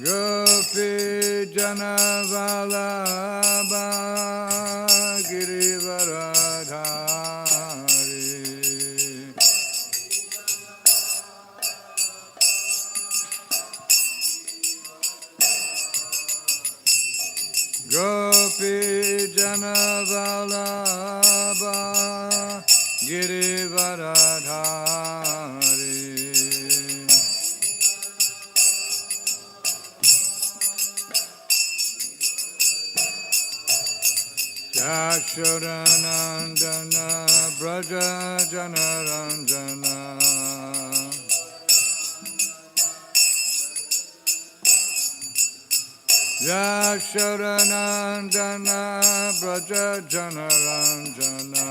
Gopi Jana Vallabha Girivaradhari Gopi Jana Vallabha Girivaradhari Yaksharanandana Braja Janaranjana Yaksharanandana Braja Janaranjana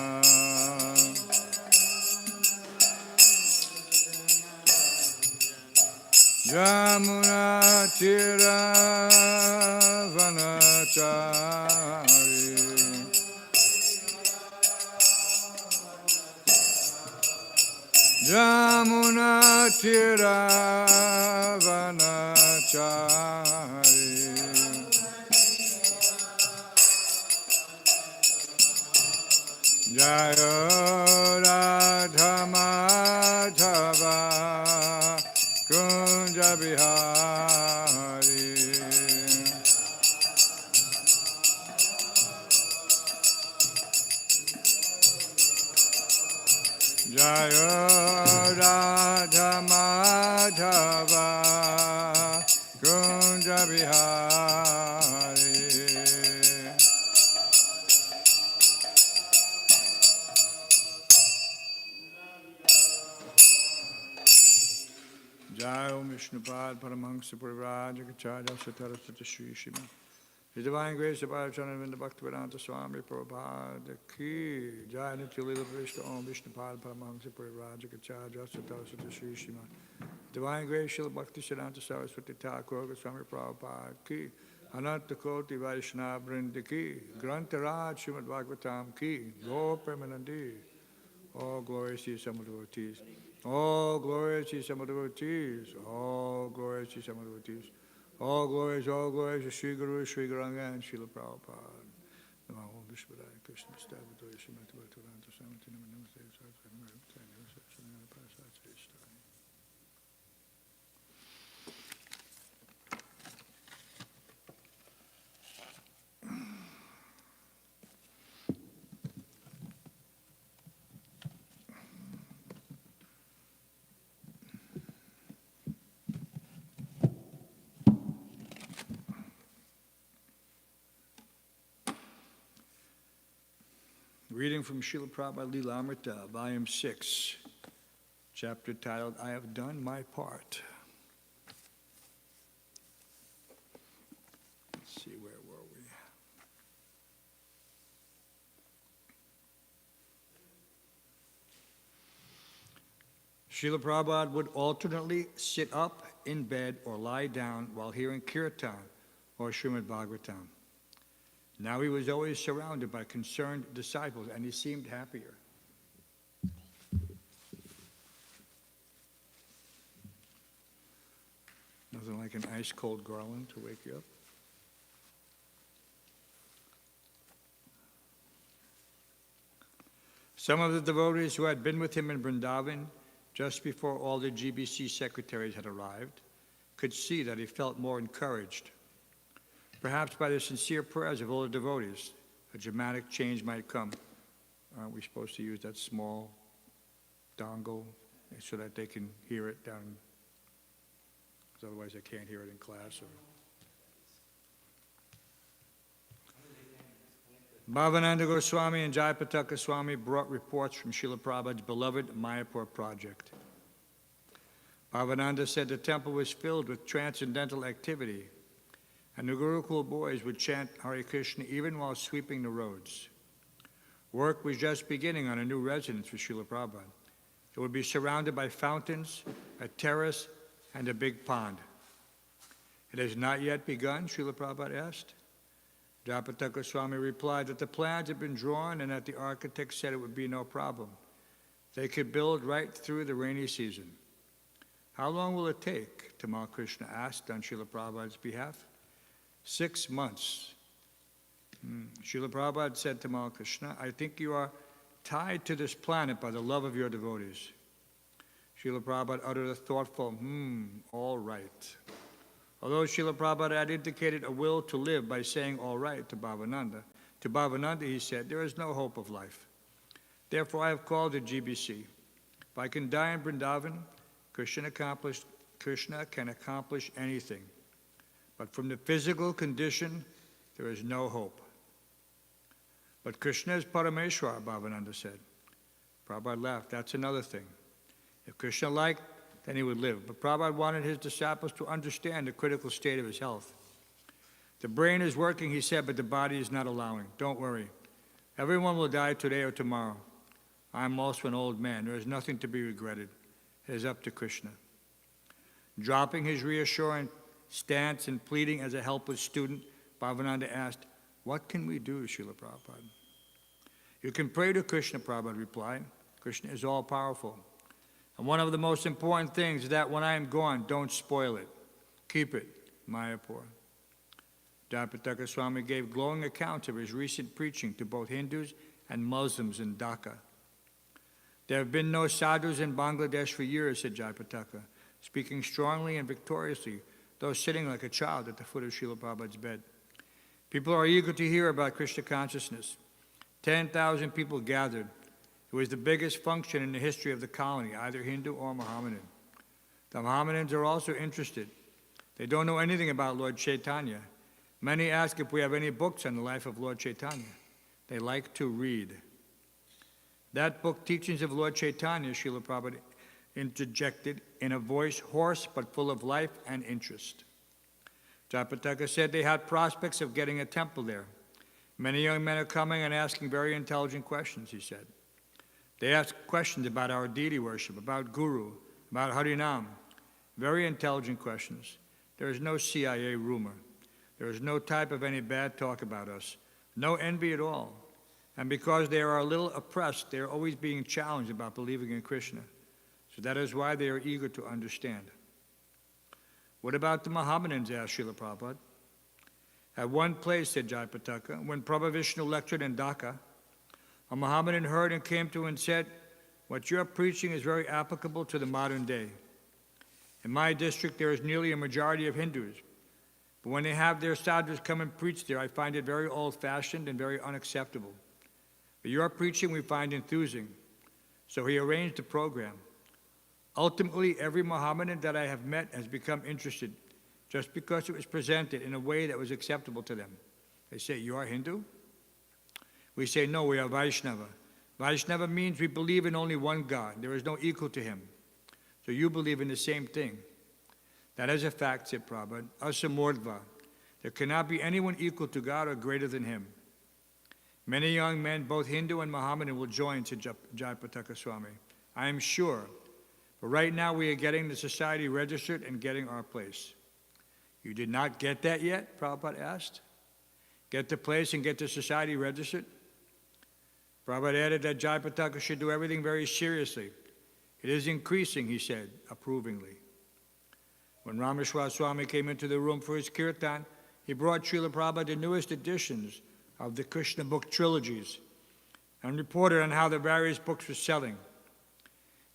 Jamuna Tira Vanachari Jamuna Tira Vanachari Jaya Radha Madhava Kunja Bihari Jaya Radha Madhava Kunja Bihari Jai Om Vishnupad Paramahamsa Parivrajagacharya Satarasvati Shri Shima. His Divine Grace of Bhajanavinda Bhaktivedanta Swami Prabhupada Ki. Jai Nitya Lila Vishnu Om Vishnupad Paramahamsa Parivrajagacharya Satarasvati Shri Shima. Divine Grace Srila Bhakti Siddhanta Saraswati Thakur Goswami Prabhupada Ki. Ananta Koti Vaishnava Vrinda Ki. Grantaraj Srimad Bhagavatam Ki. Go Premanandi. All glories to some devotees. All glories to some devotees. All glories to some devotees. All glories to Sri Guru, Sri Gauranga, and Srila Prabhupada. Namo Vishwadaya Krishna Stavatoya Srimati Bhaktivedanta Swami Namaste Saraswati Reading from Srila Prabhupada Lilamrita, Volume 6, chapter titled, I Have Done My Part. Let's see, where were we? Srila Prabhupada would alternately sit up in bed or lie down while hearing Kirtan or Srimad Bhagavatam. Now he was always surrounded by concerned disciples, and he seemed happier. Nothing like an ice-cold garland to wake you up. Some of the devotees who had been with him in Vrindavan just before all the GBC secretaries had arrived could see that he felt more encouraged. Perhaps by the sincere prayers of all the devotees, a dramatic change might come. Aren't we supposed to use that small dongle so that they can hear it down? Because otherwise they can't hear it in class. Bhavananda Goswami and Jayapataka Swami brought reports from Srila Prabhupada's beloved Mayapur project. Bhavananda said the temple was filled with transcendental activity, and the Gurukul boys would chant Hare Krishna even while sweeping the roads. Work was just beginning on a new residence for Srila Prabhupada. It would be surrounded by fountains, a terrace, and a big pond. It has not yet begun, Srila Prabhupada asked. Jayapataka Swami replied that the plans had been drawn and that the architect said it would be no problem. They could build right through the rainy season. How long will it take? Tamal Krishna asked on Srila Prabhupada's behalf. 6 months. Srila Prabhupada said to Tamal Krishna, I think you are tied to this planet by the love of your devotees. Srila Prabhupada uttered a thoughtful, all right. Although Srila Prabhupada had indicated a will to live by saying all right to Bhavananda he said, there is no hope of life. Therefore I have called the GBC. If I can die in Vrindavan, Krishna can accomplish anything. But from the physical condition, there is no hope. But Krishna is Parameshwar, Bhavananda said. Prabhupada laughed. That's another thing. If Krishna liked, then he would live. But Prabhupada wanted his disciples to understand the critical state of his health. The brain is working, he said, but the body is not allowing. Don't worry. Everyone will die today or tomorrow. I am also an old man. There is nothing to be regretted. It is up to Krishna. Dropping his reassuring stance and pleading as a helpless student, Bhavananda asked, what can we do, Srila Prabhupada? You can pray to Krishna, Prabhupada replied. Krishna is all-powerful. And one of the most important things is that when I am gone, don't spoil it. Keep it, Mayapur. Jayapataka Swami gave glowing accounts of his recent preaching to both Hindus and Muslims in Dhaka. There have been no sadhus in Bangladesh for years, said Jayapataka, speaking strongly and victoriously, though sitting like a child at the foot of Srila Prabhupada's bed. People are eager to hear about Krishna consciousness. 10,000 people gathered. It was the biggest function in the history of the colony, either Hindu or Mohammedan. The Mohammedans are also interested. They don't know anything about Lord Chaitanya. Many ask if we have any books on the life of Lord Chaitanya. They like to read. That book, Teachings of Lord Chaitanya, Srila Prabhupada interjected in a voice hoarse but full of life and interest. Jayapataka said they had prospects of getting a temple there. Many young men are coming and asking very intelligent questions, he said. They ask questions about our deity worship, about Guru, about Harinam. Very intelligent questions. There is no CIA rumor. There is no type of any bad talk about us. No envy at all. And because they are a little oppressed, they are always being challenged about believing in Krishna. So that is why they are eager to understand. What about the Mohammedans, asked Srila Prabhupada. At one place, said Jayapataka, when Prabhu Vishnu lectured in Dhaka, a Mohammedan heard and came to him and said, what you're preaching is very applicable to the modern day. In my district, there is nearly a majority of Hindus. But when they have their sadhus come and preach there, I find it very old-fashioned and very unacceptable. But your preaching we find enthusing. So he arranged a program. Ultimately, every Mohammedan that I have met has become interested just because it was presented in a way that was acceptable to them. They say, you are Hindu? We say, no, we are Vaishnava. Vaishnava means we believe in only one God. There is no equal to him. So you believe in the same thing. That is a fact, said Prabhupada. Asamordva. There cannot be anyone equal to God or greater than him. Many young men, both Hindu and Mohammedan, will join, said Jayapataka Swami. I am sure. But right now we are getting the society registered and getting our place. You did not get that yet? Prabhupada asked. Get the place and get the society registered? Prabhupada added that Jayapataka should do everything very seriously. It is increasing, he said, approvingly. When Rameshwar Swami came into the room for his kirtan, he brought Srila Prabhupada the newest editions of the Krishna book trilogies and reported on how the various books were selling.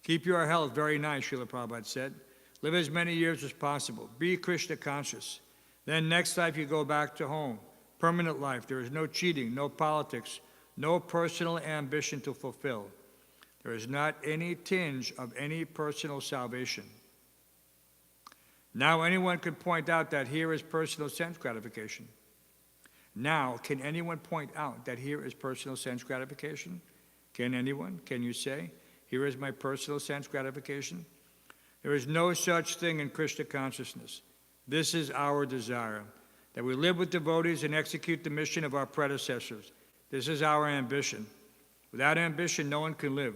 Keep your health very nice, Srila Prabhupada said. Live as many years as possible. Be Krishna conscious. Then next life you go back to home. Permanent life. There is no cheating, no politics, no personal ambition to fulfill. There is not any tinge of any personal salvation. Now anyone could point out that here is personal sense gratification. Now, can anyone point out that here is personal sense gratification? Can anyone? Can you say, here is my personal sense gratification? There is no such thing in Krishna consciousness. This is our desire, that we live with devotees and execute the mission of our predecessors. This is our ambition. Without ambition, no one can live.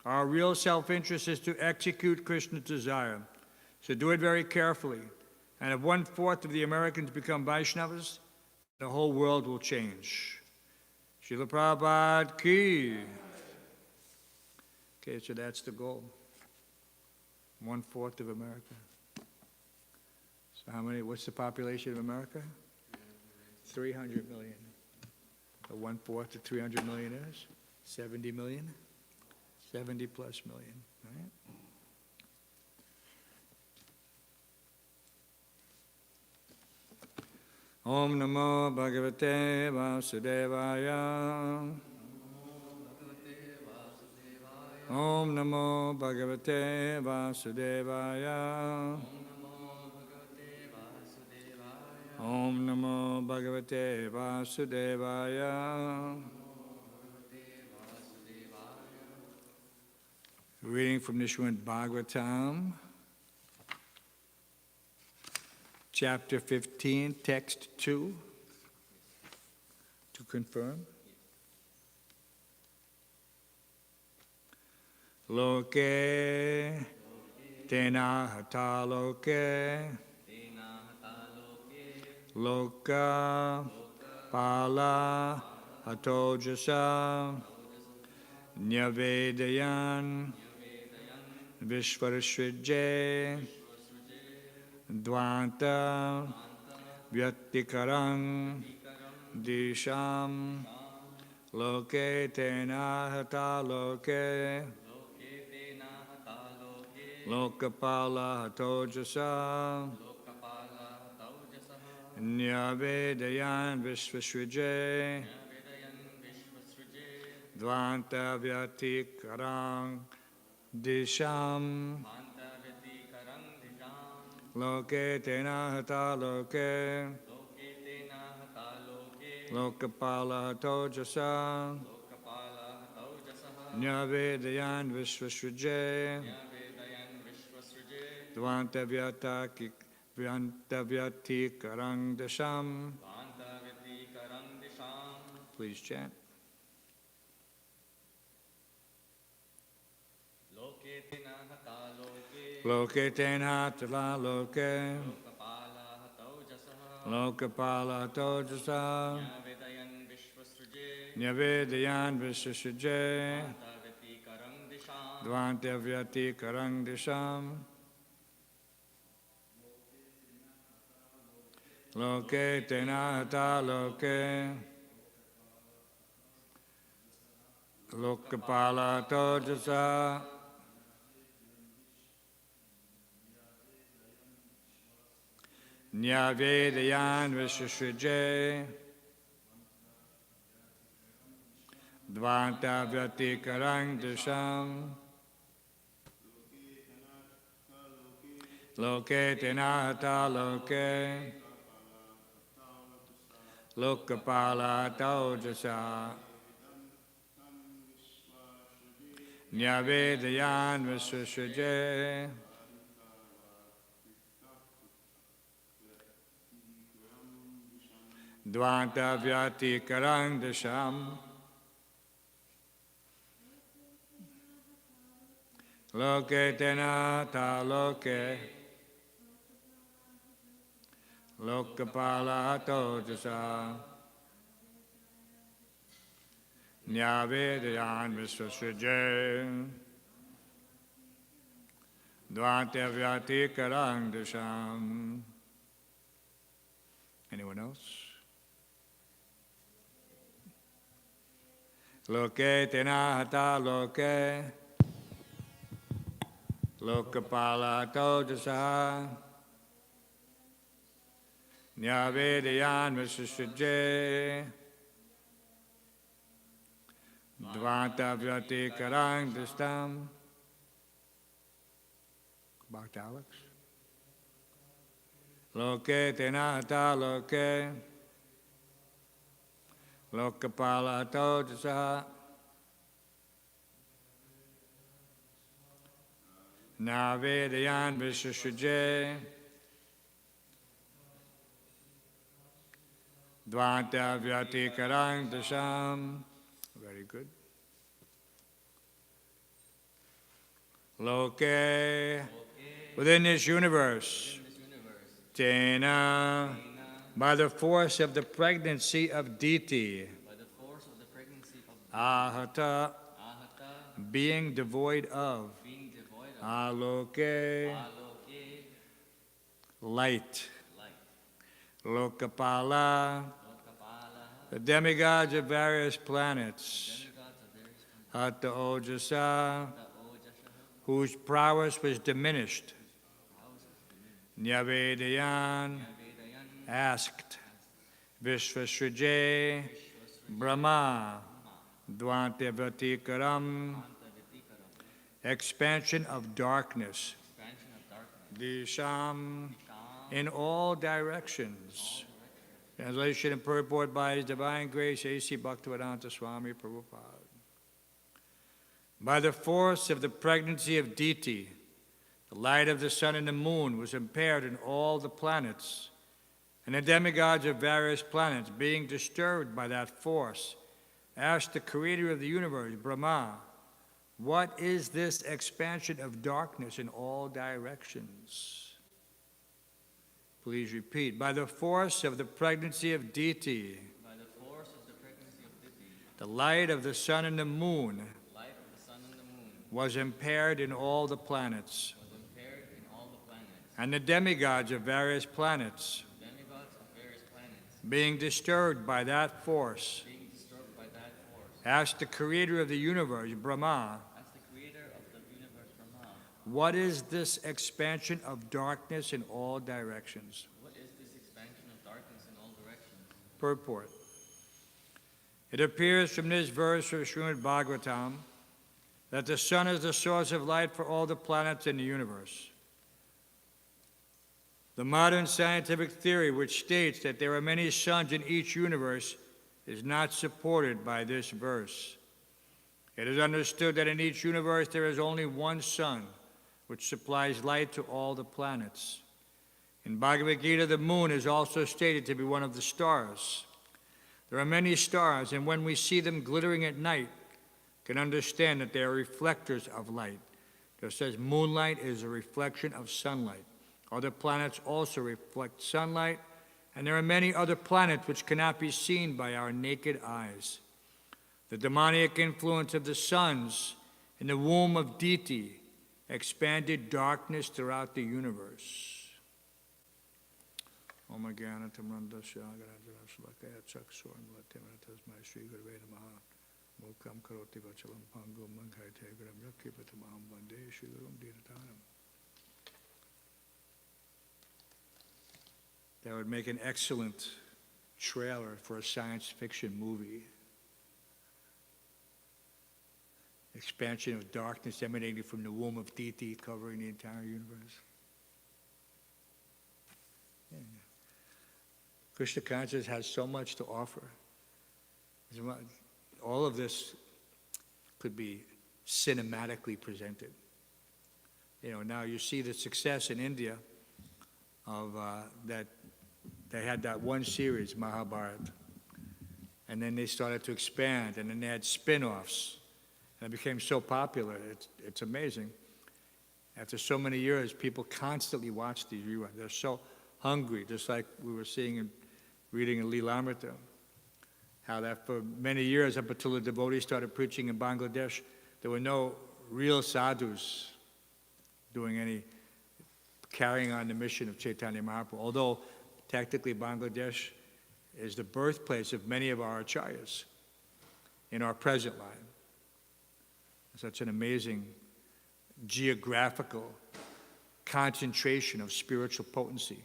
Our real self-interest is to execute Krishna's desire. So do it very carefully. And if 1/4 of the Americans become Vaishnavas, the whole world will change. Srila Prabhupada ki. Okay, so that's the goal. 1/4 of America. So how many, what's the population of America? 300 million. So 1/4 of 300 million is 70 million? 70 plus million, right? Om Namo Bhagavate Vasudevaya. Om Namo Bhagavate Vasudevaya. Om Namo Bhagavate Vasudevaya. Reading from the Srimad Bhagavatam, chapter 15, text 2, to confirm. Loke tena hata loke loka pala hatojasa nyavedayan vishvarashrije dvanta vyatikarang disham loke tena hata loke lokapala hatojasa nyavedayan vishvashrije dvanta vyatikarang disham loke tena hata loke lokapala hatojasa nyavedayan vishvashrije dvanta vyatikarang disham. Please chant. Loke tena tala loke lokapala hatojasa nyavedayan vishvashrije dvanta vyatikarang disham. Loke tena hata loke lokapala hatojasa nyavedayan vishvashrije dvanta vyatikarang disham. Loke tena hata loke lokapala hatojasa nyavedayan vishvashrije dvanta vyatikarang disham. Loke tena hata loke lokapala hatojasa nyavedayan vishvashrije dvanta vyatikarang disham. Anyone else? Loke tena hata loke lokapala hatojasa nyavedayan vishvashrije dvanta vyatikarang disham. Back to Alex. Loke tena hata loke lokapala hatojasa nyavedayan vishvashrije dvanta vyatikarang disham. Very good. Loke, within this universe, tena, by the force of the pregnancy of Diti, ahata, being devoid of, aloke, light, Lokapala, the demigods of various planets, Hatha Ojasa, whose prowess was diminished, Nyavedayan, asked, Vishvasrije, Brahma, Dvantyavatikaram, expansion of darkness, Disham, in all directions. Translation and purport by His Divine Grace, A.C. Bhaktivedanta Swami Prabhupada. By the force of the pregnancy of Diti, the light of the sun and the moon was impaired in all the planets, and the demigods of various planets, being disturbed by that force, asked the creator of the universe, Brahma, what is this expansion of darkness in all directions? Please repeat. By the force of the pregnancy of Diti, the light of the sun and the moon was impaired in all the planets, and the demigods of various planets, being disturbed by that force, asked the creator of the universe, Brahma, what is this expansion of darkness in all directions? Purport. It appears from this verse of Srimad Bhagavatam that the sun is the source of light for all the planets in the universe. The modern scientific theory, which states that there are many suns in each universe, is not supported by this verse. It is understood that in each universe there is only one sun, which supplies light to all the planets. In Bhagavad Gita, the moon is also stated to be one of the stars. There are many stars, and when we see them glittering at night, we can understand that they are reflectors of light. Just as moonlight is a reflection of sunlight. Other planets also reflect sunlight, and there are many other planets which cannot be seen by our naked eyes. The demoniac influence of the suns in the womb of Diti expanded darkness throughout the universe. Om Jnana Tamrandasya Agarajarasvakaya Chaksuram Latimanatasmai Sri Gurave Namaha Mukam Karoti Vachalam Pangum Mankaite Guram Yakipatamaham Vande Shri Gurum Dinatanam. That would make an excellent trailer for a science fiction movie. Expansion of darkness emanating from the womb of Diti, covering the entire universe. Yeah. Krishna consciousness has so much to offer. All of this could be cinematically presented. Now you see the success in India of that. They had that one series, Mahabharata, and then they started to expand, and then they had spin-offs. And it became so popular, it's amazing. After so many years, people constantly watch these reruns. They're so hungry, just like we were seeing and reading in Leelamrita, how that for many years, up until the devotees started preaching in Bangladesh, there were no real sadhus carrying on the mission of Chaitanya Mahaprabhu. Although technically Bangladesh is the birthplace of many of our acharyas in our present line. Such an amazing geographical concentration of spiritual potency,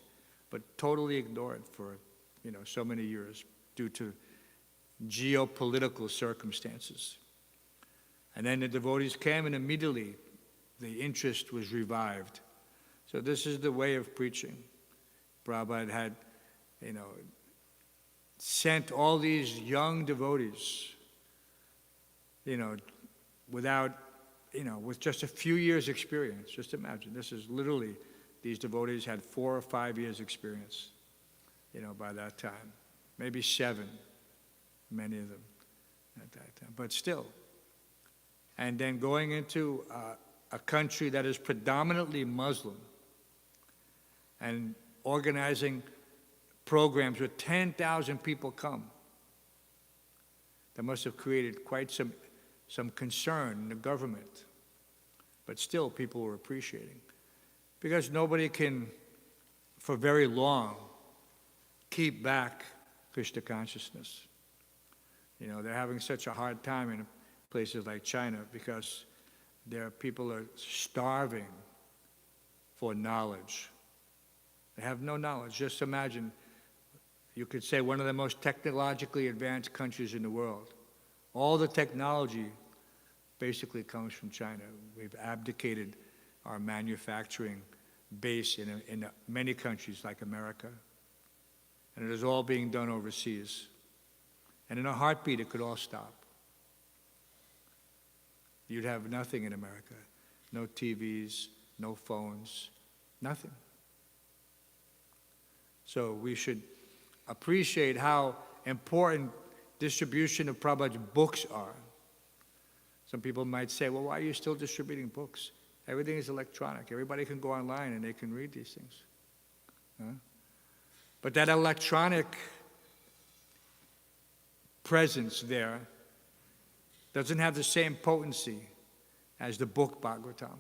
but totally ignored for so many years due to geopolitical circumstances. And then the devotees came, and immediately the interest was revived. So this is the way of preaching. Prabhupada had, sent all these young devotees, without, with just a few years' experience. Just imagine, this is literally, these devotees had 4 or 5 years' experience, by that time. Maybe 7, many of them at that time. But still. And then going into a country that is predominantly Muslim and organizing programs where 10,000 people come. That must have created quite some concern in the government. But still, people were appreciating. Because nobody can, for very long, keep back Krishna consciousness. You know, they're having such a hard time in places like China because their people are starving for knowledge. They have no knowledge. Just imagine, you could say one of the most technologically advanced countries in the world. All the technology basically comes from China. We've abdicated our manufacturing base in many countries like America. And it is all being done overseas. And in a heartbeat, it could all stop. You'd have nothing in America. No TVs, no phones, nothing. So we should appreciate how important distribution of Prabhupada's books are. Some people might say, well, why are you still distributing books? Everything is electronic. Everybody can go online and they can read these things. Huh? But that electronic presence there doesn't have the same potency as the book Bhagavatam.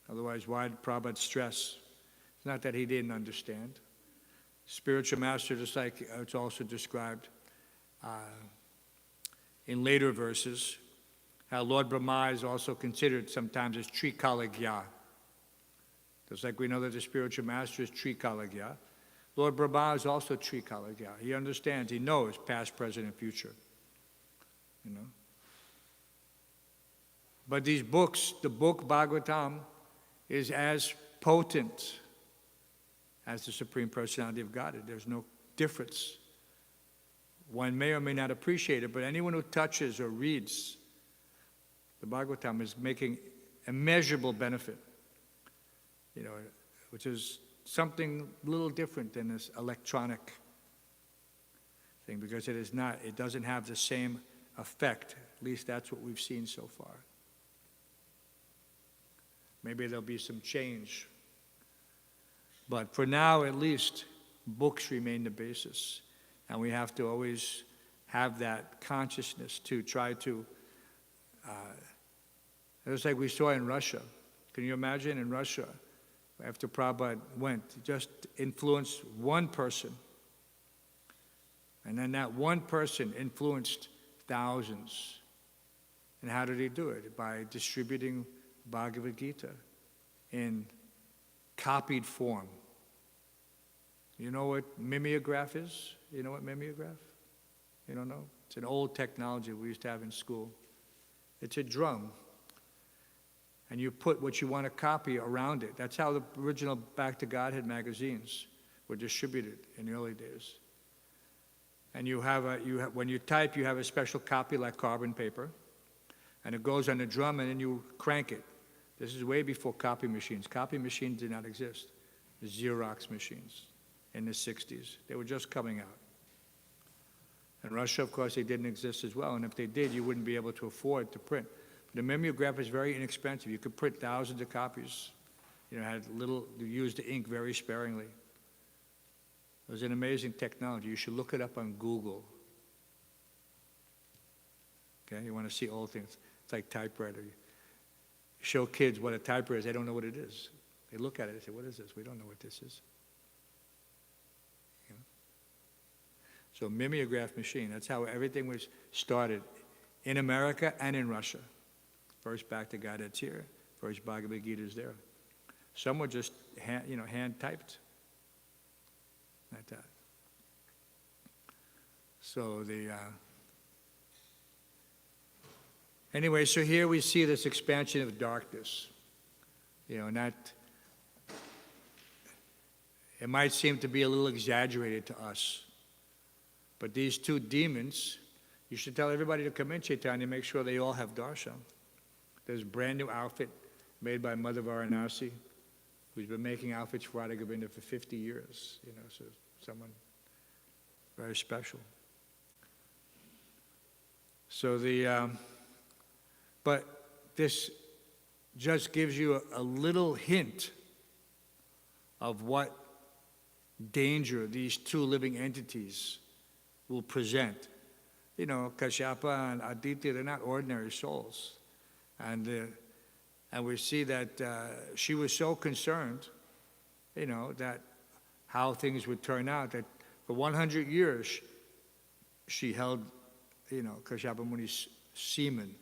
Otherwise, why did Prabhupada stress? It's not that he didn't understand. Spiritual master, just like it's also described in later verses, how Lord Brahma is also considered sometimes as Trikaligya. Just like we know that the spiritual master is Trikaligya, Lord Brahma is also Trikaligya. He understands, he knows past, present, and future. You know? But these books, the book Bhagavatam, is as potent as the Supreme Personality of Godhead. There's no difference. One may or may not appreciate it, but anyone who touches or reads the Bhagavatam is making immeasurable benefit, you know, which is something a little different than this electronic thing, because it doesn't have the same effect. At least that's what we've seen so far. Maybe there'll be some change. But for now, at least, books remain the basis. And we have to always have that consciousness to try to, it's like we saw in Russia. Can you imagine in Russia, after Prabhupada went, just influenced one person. And then that one person influenced thousands. And how did he do it? By distributing Bhagavad Gita in copied form. You know what mimeograph is? You know what mimeograph? You don't know? It's an old technology we used to have in school. It's a drum. And you put what you want to copy around it. That's how the original Back to Godhead magazines were distributed in the early days. And when you type, you have a special copy like carbon paper, and it goes on the drum, and then you crank it. This is way before copy machines. Copy machines did not exist. The Xerox machines in the 60s. They were just coming out. In Russia, of course, they didn't exist as well, and if they did, you wouldn't be able to afford to print. The mimeograph is very inexpensive. You could print thousands of copies. You know, you used the ink very sparingly. It was an amazing technology. You should look it up on Google. Okay, you want to see old things. It's like typewriter. You show kids what a typewriter is, they don't know what it is. They look at it and say, what is this? We don't know what this is. You know? So mimeograph machine, that's how everything was started in America and in Russia. First Back to Godhead's here. First Bhagavad Gita is there. Some were just hand typed. Like that. So anyway, so here we see this expansion of darkness. You know, it might seem to be a little exaggerated to us. But these two demons, you should tell everybody to come in, Chaitanya, make sure they all have darshan. There's a brand new outfit made by Mother Varanasi, who's been making outfits for Radha Govinda for 50 years. You know, so someone very special. So but this just gives you a little hint of what danger these two living entities will present. You know, Kashyapa and Aditya, they're not ordinary souls. And we see that she was so concerned, you know, that how things would turn out. That for 100 years, she held, Kashyapa Muni's semen,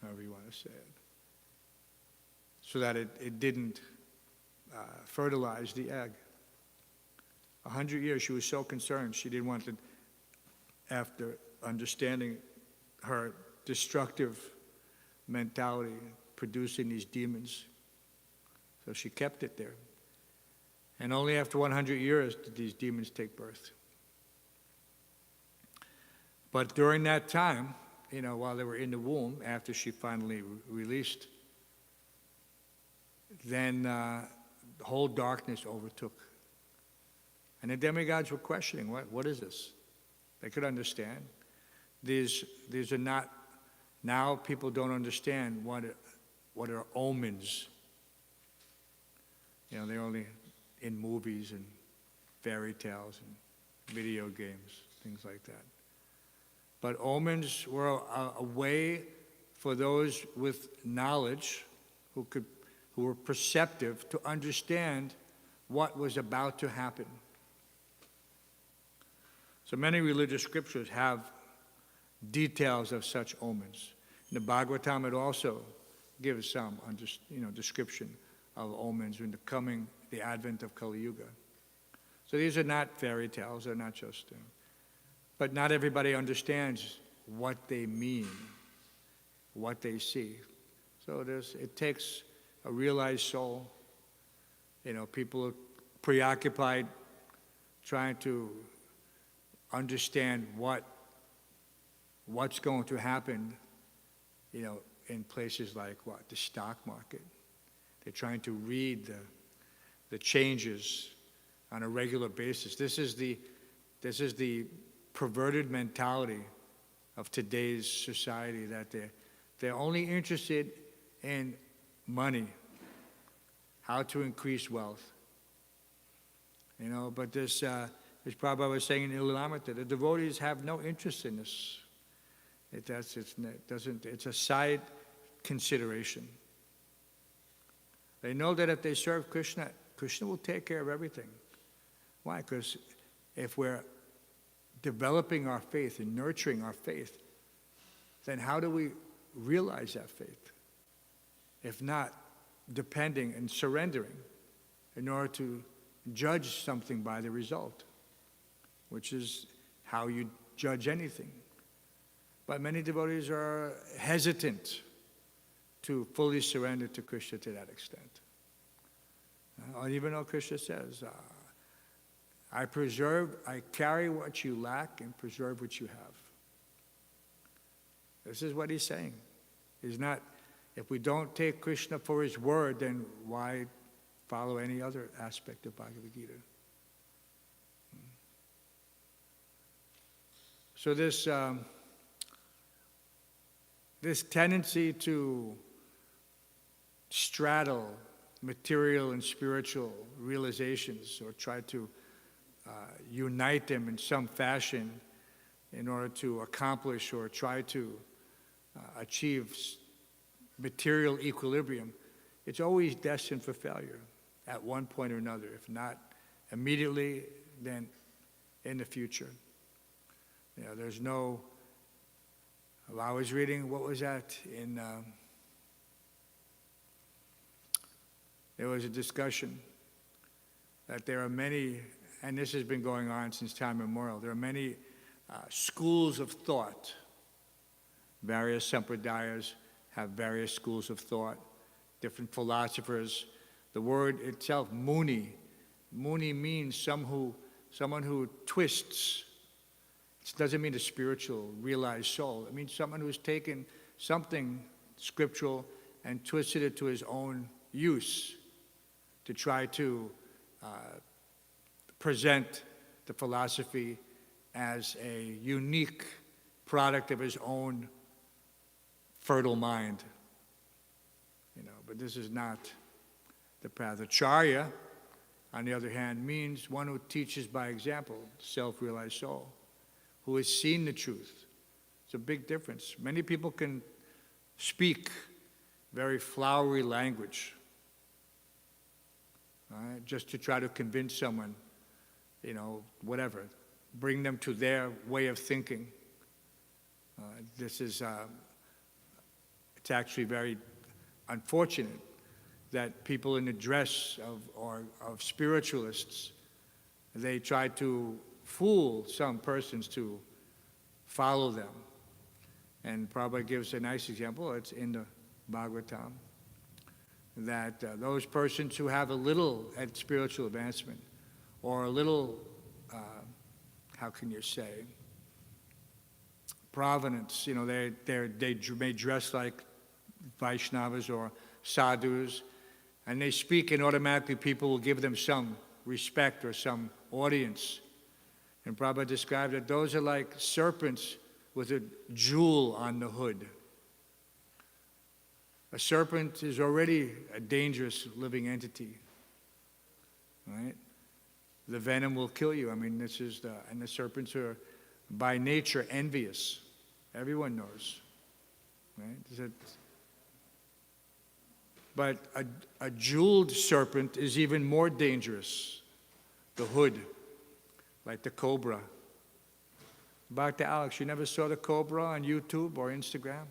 however you want to say it, so that it didn't fertilize the egg. 100 years, she was so concerned. She didn't want to, after understanding her destructive mentality, producing these demons. So she kept it there. And only after 100 years did these demons take birth. But during that time, while they were in the womb, after she finally released, then the whole darkness overtook. And the demigods were questioning, what is this? They could understand. These are not, now people don't understand what are omens. They're only in movies and fairy tales and video games, things like that. But omens were a way for those with knowledge who were perceptive to understand what was about to happen. So many religious scriptures have details of such omens. In the Bhagavatam, it also gives some description of omens in the advent of Kali Yuga. So these are not fairy tales, they're not just, but not everybody understands what they mean, what they see. So it takes a realized soul. People are preoccupied trying to understand what's going to happen, in places like the stock market. They're trying to read the changes on a regular basis. This is the perverted mentality of today's society, that they're only interested in money, how to increase wealth. But this, as Prabhupada was saying in Ilalamata, the devotees have no interest in this. It's a side consideration. They know that if they serve Krishna, Krishna will take care of everything. Why? Because if we're developing our faith and nurturing our faith, then how do we realize that faith? If not depending and surrendering in order to judge something by the result, which is how you judge anything. But many devotees are hesitant to fully surrender to Krishna to that extent. Even though Krishna says, I carry what you lack and preserve what you have. This is what he's saying. He's not, if we don't take Krishna for his word, then why follow any other aspect of Bhagavad Gita? So this tendency to straddle material and spiritual realizations, or try to unite them in some fashion in order to accomplish or try to achieve material equilibrium, it's always destined for failure at one point or another. If not immediately, then in the future. There's no, I was reading, what was that? There was a discussion that there are many, and this has been going on since time immemorial, there are many schools of thought. Various sampradayas have various schools of thought, different philosophers. The word itself, muni means someone who twists. It doesn't mean a spiritual, realized soul. It means someone who's taken something scriptural and twisted it to his own use to try to present the philosophy as a unique product of his own fertile mind. But this is not the path. Acharya, on the other hand, means one who teaches by example, self-realized soul, who has seen the truth. It's a big difference. Many people can speak very flowery language, just to try to convince someone, whatever, bring them to their way of thinking. It's actually very unfortunate that people in the dress of spiritualists, they try to fool some persons to follow them. And Prabhupada gives a nice example, it's in the Bhagavatam, that those persons who have a little at spiritual advancement, or a little, how can you say, provenance, they may dress like Vaishnavas or sadhus, and they speak, and automatically people will give them some respect or some audience. And Prabhupada described that those are like serpents with a jewel on the hood. A serpent is already a dangerous living entity, right? The venom will kill you. I mean, and the serpents are by nature envious. Everyone knows, right? But a jeweled serpent is even more dangerous. The hood, like the cobra. Back to Alex, you never saw the cobra on YouTube or Instagram?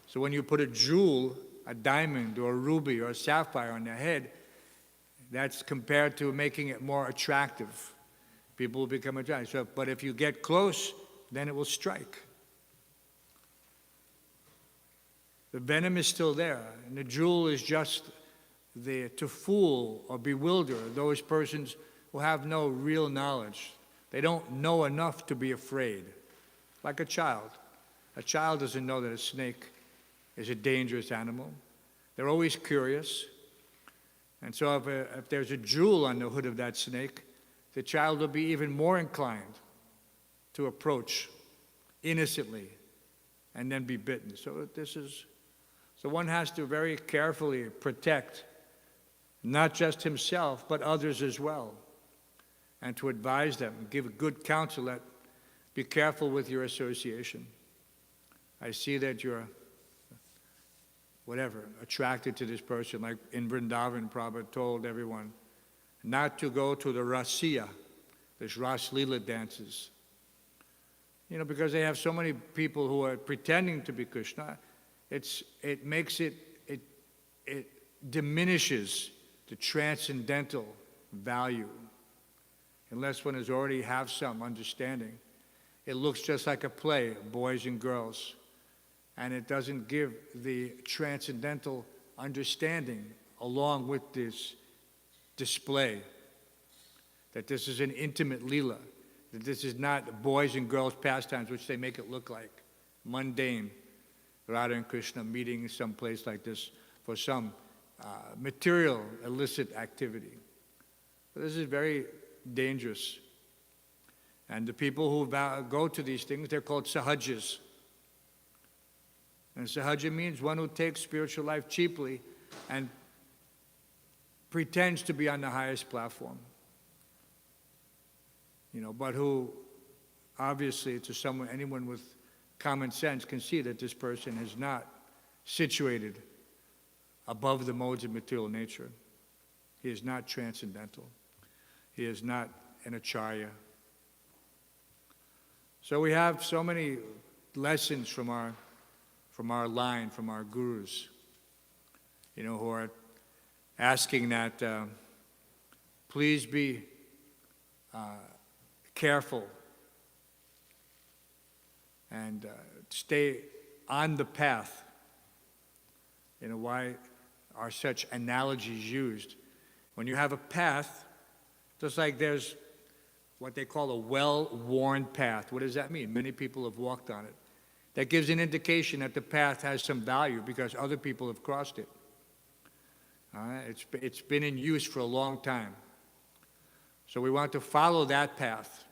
So when you put a jewel, a diamond or a ruby or a sapphire on their head, that's compared to making it more attractive. People will become attracted. So, but if you get close, then it will strike. The venom is still there, and the jewel is just there to fool or bewilder those persons who have no real knowledge. They don't know enough to be afraid. Like a child. A child doesn't know that a snake is a dangerous animal. They're always curious. And so if there's a jewel on the hood of that snake, the child will be even more inclined to approach innocently and then be bitten. So one has to very carefully protect not just himself, but others as well. And to advise them, give good counsel that be careful with your association. I see that you're, attracted to this person. Like in Vrindavan, Prabhupada told everyone not to go to the Rasiya, this Ras Leela dances. Because they have so many people who are pretending to be Krishna, it diminishes the transcendental value. Unless one has already have some understanding. It looks just like a play, boys and girls. And it doesn't give the transcendental understanding along with this display. That this is an intimate Leela. That this is not boys and girls pastimes, which they make it look like. Mundane. Radha and Krishna meeting someplace like this for some material illicit activity. So this is very dangerous. And the people who go to these things, they're called sahajas. And sahaja means one who takes spiritual life cheaply and pretends to be on the highest platform. But who, obviously, anyone with common sense can see that this person is not situated above the modes of material nature. He is not transcendental. He is not an acharya. So we have so many lessons from our line, from our gurus, who are asking that please be careful and stay on the path. Why are such analogies used? When you have a path, just like there's what they call a well-worn path. What does that mean? Many people have walked on it. That gives an indication that the path has some value because other people have crossed it. It's been in use for a long time. So we want to follow that path.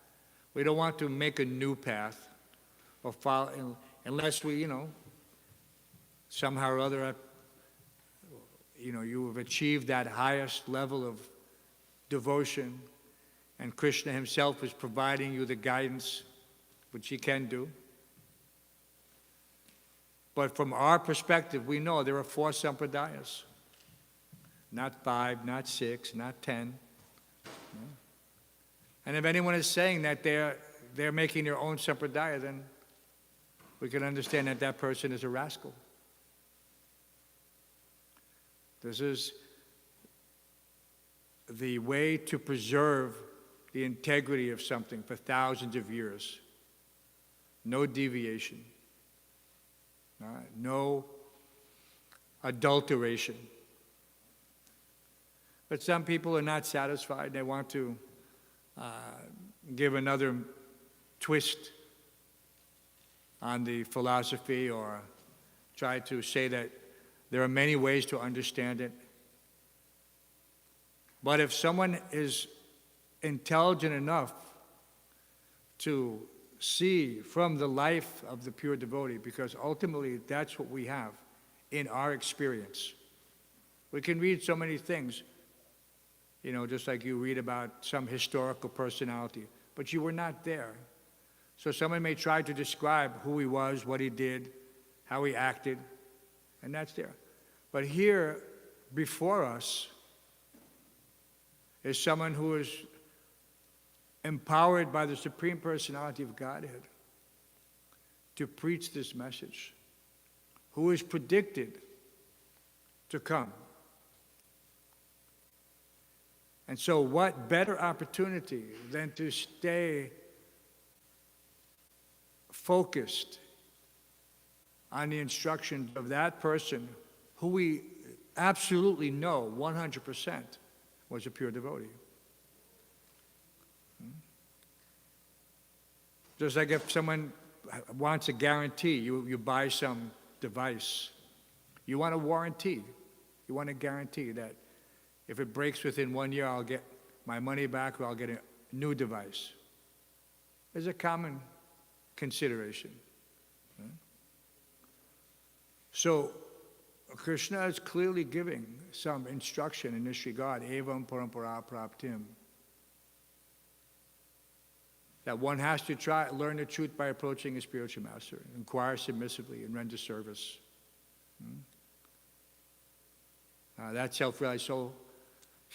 We don't want to make a new path or follow, unless we, somehow or other, you have achieved that highest level of devotion, and Krishna himself is providing you the guidance, which he can do. But from our perspective, we know there are 4 sampradayas. not 5, not 6, not 10. And if anyone is saying that they're making their own sampradaya, then we can understand that that person is a rascal. This is the way to preserve the integrity of something for thousands of years. No deviation. No adulteration. But some people are not satisfied. They want to give another twist on the philosophy, or try to say that there are many ways to understand it. But if someone is intelligent enough to see from the life of the pure devotee, because ultimately that's what we have in our experience. We can read so many things, just like you read about some historical personality, but you were not there. So someone may try to describe who he was, what he did, how he acted, and that's there. But here, before us, is someone who is empowered by the Supreme Personality of Godhead to preach this message, who is predicted to come. And so what better opportunity than to stay focused on the instructions of that person who we absolutely know 100% was a pure devotee. Just like if someone wants a guarantee, you buy some device. You want a warranty. You want a guarantee that if it breaks within 1 year, I'll get my money back or I'll get a new device. It's a common consideration. So Krishna is clearly giving some instruction in this regard, evam parampara praptim, that one has to learn the truth by approaching a spiritual master, inquire submissively, and render service. That self-realized soul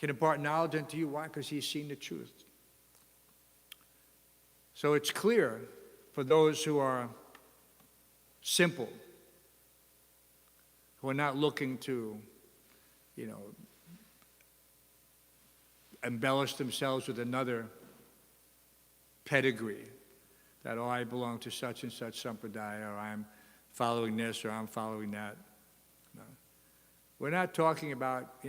can impart knowledge unto you. Why? Because he's seen the truth. So it's clear for those who are simple, who are not looking to, embellish themselves with another pedigree, that, I belong to such and such sampradaya, or I'm following this, or I'm following that. No. We're not talking about,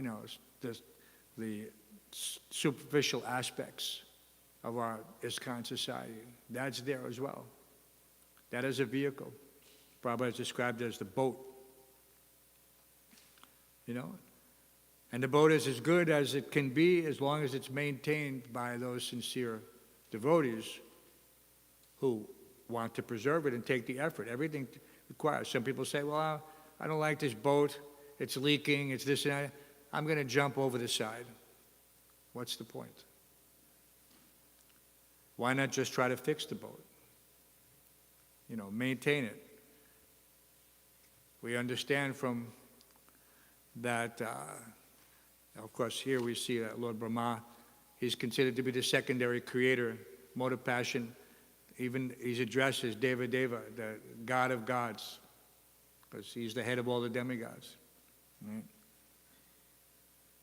the superficial aspects of our ISKCON society. That's there as well. That is a vehicle. Prabhupada has described it as the boat. And the boat is as good as it can be as long as it's maintained by those sincere devotees who want to preserve it and take the effort. Everything requires. Some people say, well, I don't like this boat. It's leaking. It's this and that. I'm going to jump over the side. What's the point? Why not just try to fix the boat? Maintain it. We understand from that, of course, here we see that Lord Brahma, he's considered to be the secondary creator, mode of passion. Even he's addressed as Deva Deva, the God of gods, because he's the head of all the demigods. Right?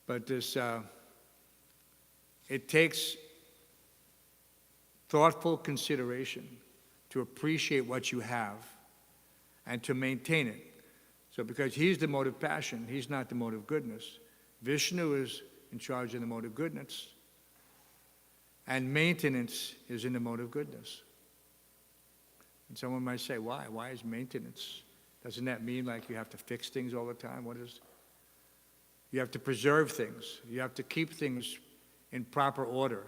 But this, it takes thoughtful consideration to appreciate what you have and to maintain it. So because he's the mode of passion, he's not the mode of goodness. Vishnu is in charge of the mode of goodness, and maintenance is in the mode of goodness. And someone might say, why? Why is maintenance? Doesn't that mean like you have to fix things all the time? You have to preserve things. You have to keep things in proper order.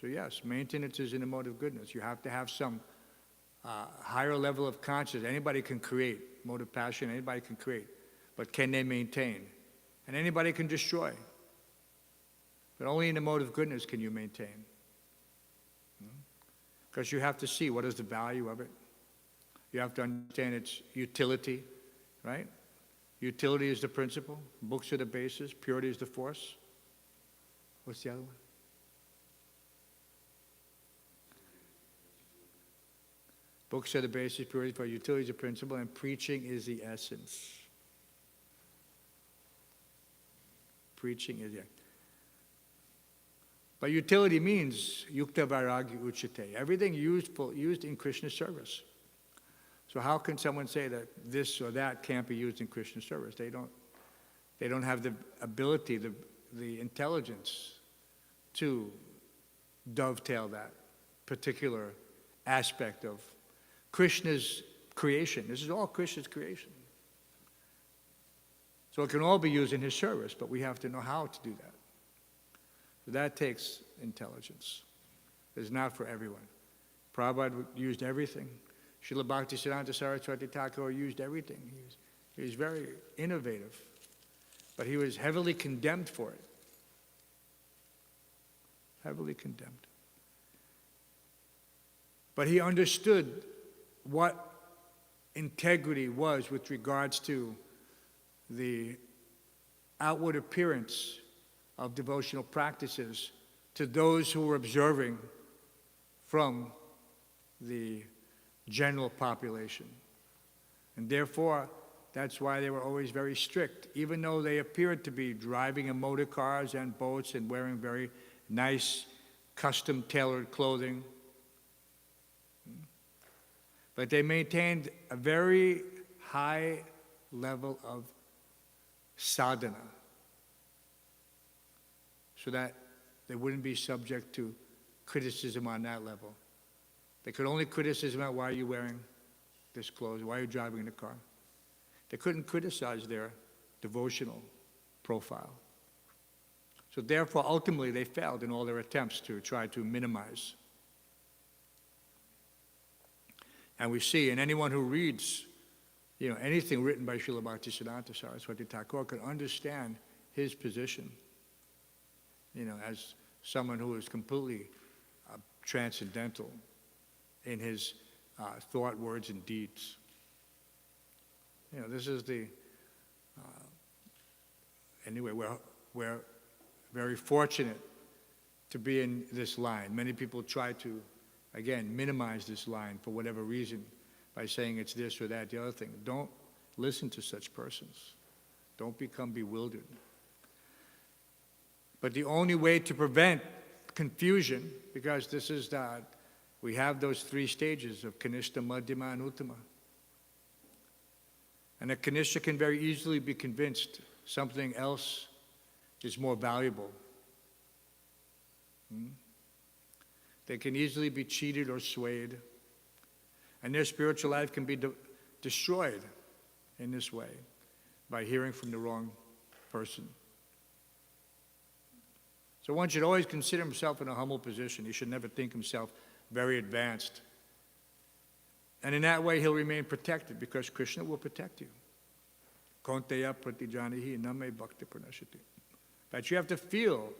So yes, maintenance is in the mode of goodness. You have to have some higher level of consciousness. Anybody can create. Mode of passion, anybody can create. But can they maintain? And anybody can destroy. But only in the mode of goodness can you maintain. Because you have to see what is the value of it. You have to understand its utility, right? Utility is the principle. Books are the basis. Purity is the force. What's the other one? Books are the basis, purity for utility is the principle, and preaching is the essence. Preaching is the essence. But utility means yukta vairagya uchate. Everything used in Krishna's service. So how can someone say that this or that can't be used in Krishna's service? They don't have the ability, the intelligence to dovetail that particular aspect of Krishna's creation. This is all Krishna's creation. So it can all be used in his service, but we have to know how to do that. So that takes intelligence. It's not for everyone. Prabhupada used everything. Srila Bhaktisiddhanta Saraswati Thakur used everything. He was very innovative, but he was heavily condemned for it. Heavily condemned. But he understood what integrity was with regards to the outward appearance of devotional practices to those who were observing from the general population. And therefore, that's why they were always very strict, even though they appeared to be driving in motor cars and boats and wearing very nice, custom-tailored clothing. But they maintained a very high level of sadhana so that they wouldn't be subject to criticism on that level. They could only criticize about why are you wearing this clothes, why are you driving the car. They couldn't criticize their devotional profile. So therefore, ultimately, they failed in all their attempts to try to minimize. And we see, and anyone who reads, anything written by Srila Bhaktisiddhanta Saraswati Thakur can understand his position, as someone who is completely transcendental in his thought, words, and deeds. This is anyway, we're very fortunate to be in this line. Many people try to, again, minimize this line for whatever reason by saying it's this or that, the other thing. Don't listen to such persons. Don't become bewildered. But the only way to prevent confusion, because this is that, we have those three stages of Kanishta, Madhyama, and Uttama. And a Kanishta can very easily be convinced something else is more valuable. They can easily be cheated or swayed. And their spiritual life can be destroyed in this way by hearing from the wrong person. So one should always consider himself in a humble position. He should never think himself very advanced. And in that way, he'll remain protected because Krishna will protect you. Kaunteya pratijanihi name bhakti pranashati. But you have to feel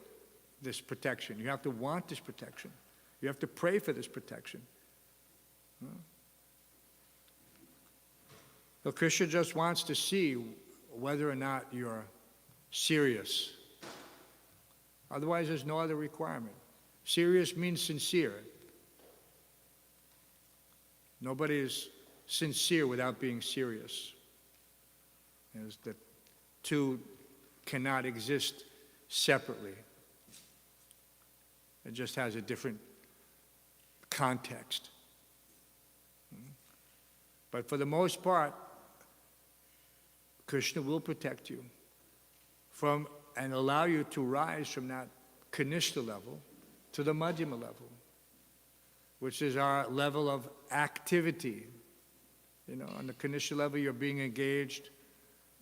this protection. You have to want this protection. You have to pray for this protection. So Krishna just wants to see whether or not you're serious. Otherwise, there's no other requirement. Serious means sincere. Nobody is sincere without being serious. As the two cannot exist separately. It just has a different context. But for the most part, Krishna will protect you from and allow you to rise from that Kanishta level to the Madhyama level, which is our level of activity. On the Kanishta level, you're being engaged,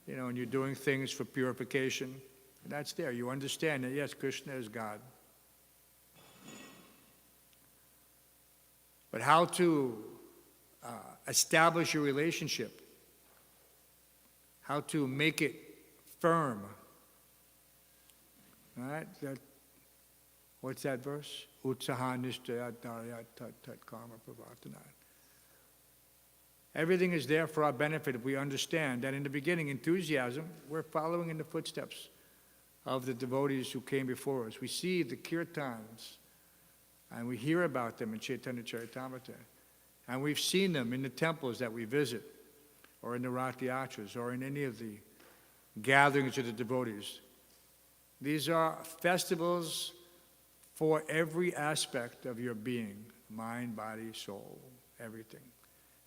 and you're doing things for purification. And that's there. You understand that, yes, Krishna is God. But how to establish your relationship, how to make it firm. All right? What's that verse? Utsaha nishtaya dharya tat tat karma pravartanat. Everything is there for our benefit if we understand that in the beginning, enthusiasm, we're following in the footsteps of the devotees who came before us. We see the kirtans, and we hear about them in Chaitanya Charitamrita. And we've seen them in the temples that we visit, or in the Rath Yatras, or in any of the gatherings of the devotees. These are festivals for every aspect of your being, mind, body, soul, everything.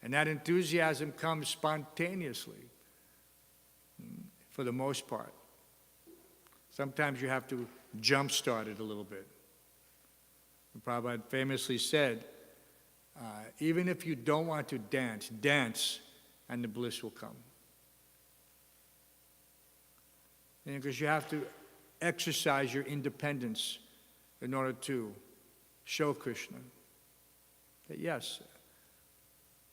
And that enthusiasm comes spontaneously, for the most part. Sometimes you have to jumpstart it a little bit. Prabhupada famously said, even if you don't want to dance, dance and the bliss will come. Because you have to exercise your independence in order to show Krishna that yes,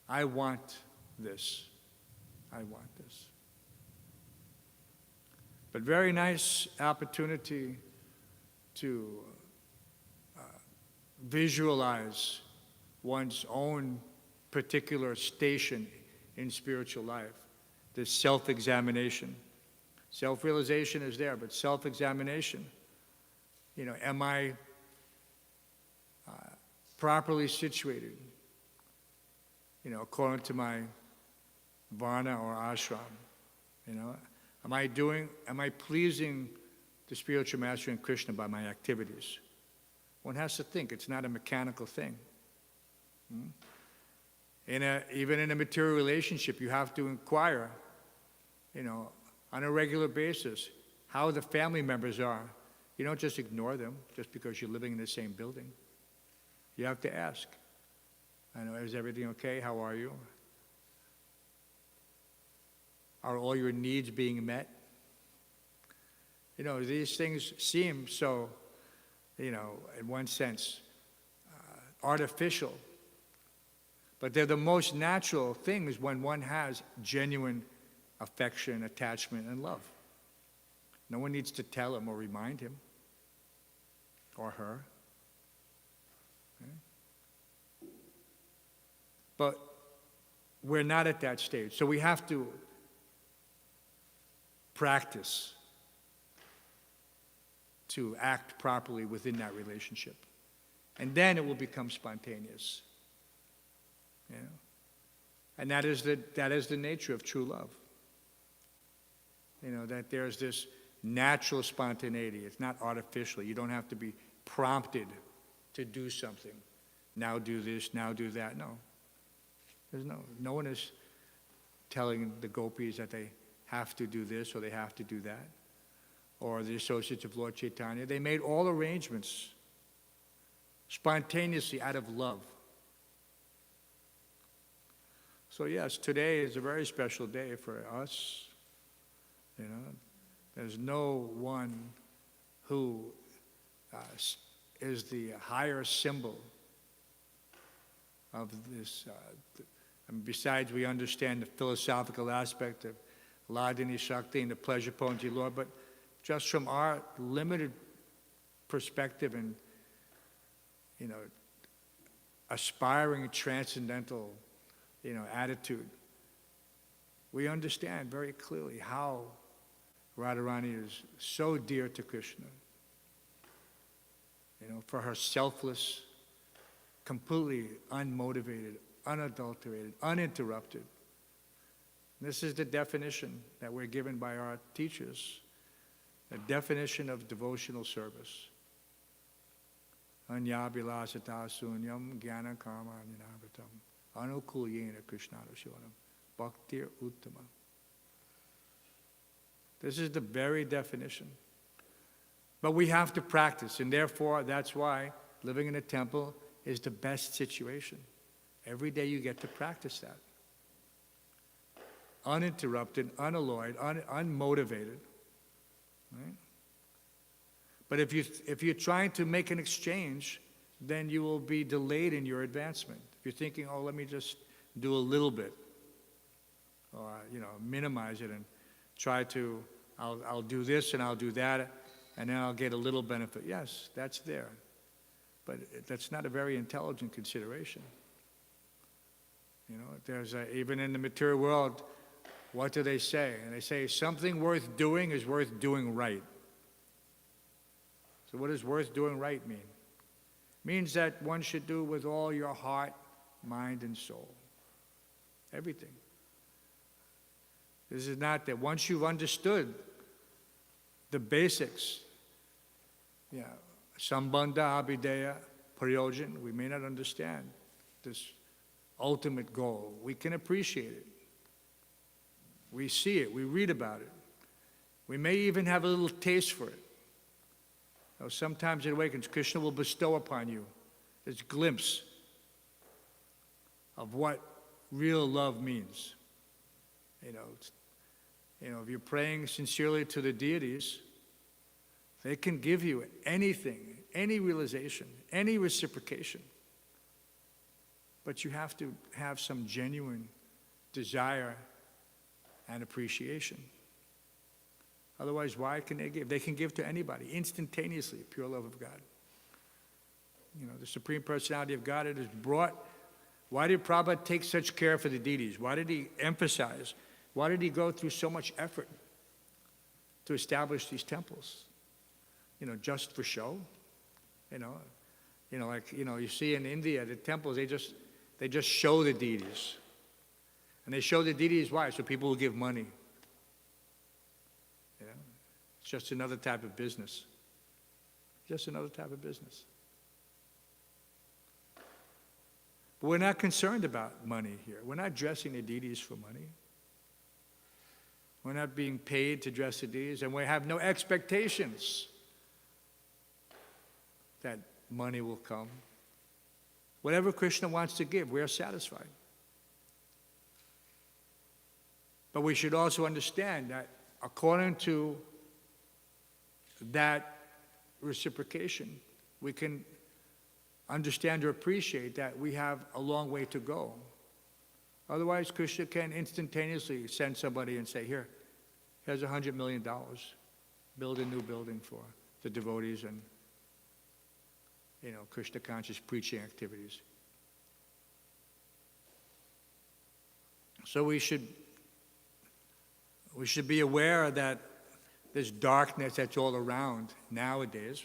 I want this. I want this. But very nice opportunity to visualize one's own particular station in spiritual life. This self-examination. Self-realization is there, but self-examination. Am I properly situated? According to my varna or ashram. Am I pleasing the spiritual master and Krishna by my activities? One has to think, it's not a mechanical thing. Even in a material relationship, you have to inquire, on a regular basis, how the family members are. You don't just ignore them just because you're living in the same building. You have to ask, is everything okay? How are you? Are all your needs being met? These things seem so, in one sense, artificial. But they're the most natural things when one has genuine affection, attachment, and love. No one needs to tell him or remind him or her. Okay? But we're not at that stage. So we have to practice to act properly within that relationship. And then it will become spontaneous. And that is the nature of true love. That there's this natural spontaneity. It's not artificial. You don't have to be prompted to do something. Now do this, now do that. No. No one is telling the gopis that they have to do this or they have to do that. Or the associates of Lord Chaitanya. They made all arrangements spontaneously out of love. So yes, today is a very special day for us. There's no one who is the higher symbol of this. Besides, we understand the philosophical aspect of Ladini Shakti and the pleasure potency Lord, but just from our limited perspective and, aspiring transcendental, attitude, we understand very clearly how Radharani is so dear to Krishna. For her selfless, completely unmotivated, unadulterated, uninterrupted. This is the definition that we're given by our teachers, the definition of devotional service. Anyabilasata sunyam jnana karma ninavitam anukulyena krishnadashanam bhaktir uttama. This is the very definition. But we have to practice, and therefore that's why living in a temple is the best situation. Every day you get to practice that. Uninterrupted, unalloyed, unmotivated. Right? But if you're trying to make an exchange, then you will be delayed in your advancement. If you're thinking, let me just do a little bit, or minimize it and try to, I'll do this and I'll do that, and then I'll get a little benefit. Yes, that's there. But that's not a very intelligent consideration. You know, there's even in the material world, what do they say? And they say something worth doing is worth doing right. So what does worth doing right mean? It means that one should do with all your heart, mind, and soul. Everything. This is not that once you've understood the basics, sambandha, abhideya, prayojan, we may not understand this ultimate goal. We can appreciate it. We see it, we read about it. We may even have a little taste for it. Now, sometimes it awakens, Krishna will bestow upon you this glimpse of what real love means. If you're praying sincerely to the deities, they can give you anything, any realization, any reciprocation. But you have to have some genuine desire and appreciation. Otherwise, why can they give? They can give to anybody, instantaneously, pure love of God. The Supreme Personality of Godhead is brought. Why did Prabhupada take such care for the deities? Why did he emphasize? Why did he go through so much effort to establish these temples? Just for show? You see in India, the temples, they just show the deities. And they show the deities why? So people will give money. It's just another type of business. Just another type of business. But we're not concerned about money here. We're not dressing the deities for money. We're not being paid to dress the deities, and we have no expectations that money will come. Whatever Krishna wants to give, we are satisfied. But we should also understand that according to that reciprocation, we can understand or appreciate that we have a long way to go. Otherwise, Krishna can instantaneously send somebody and say, here's $100 million. Build a new building for the devotees and, Krishna conscious preaching activities. So we should be aware that this darkness that's all around nowadays,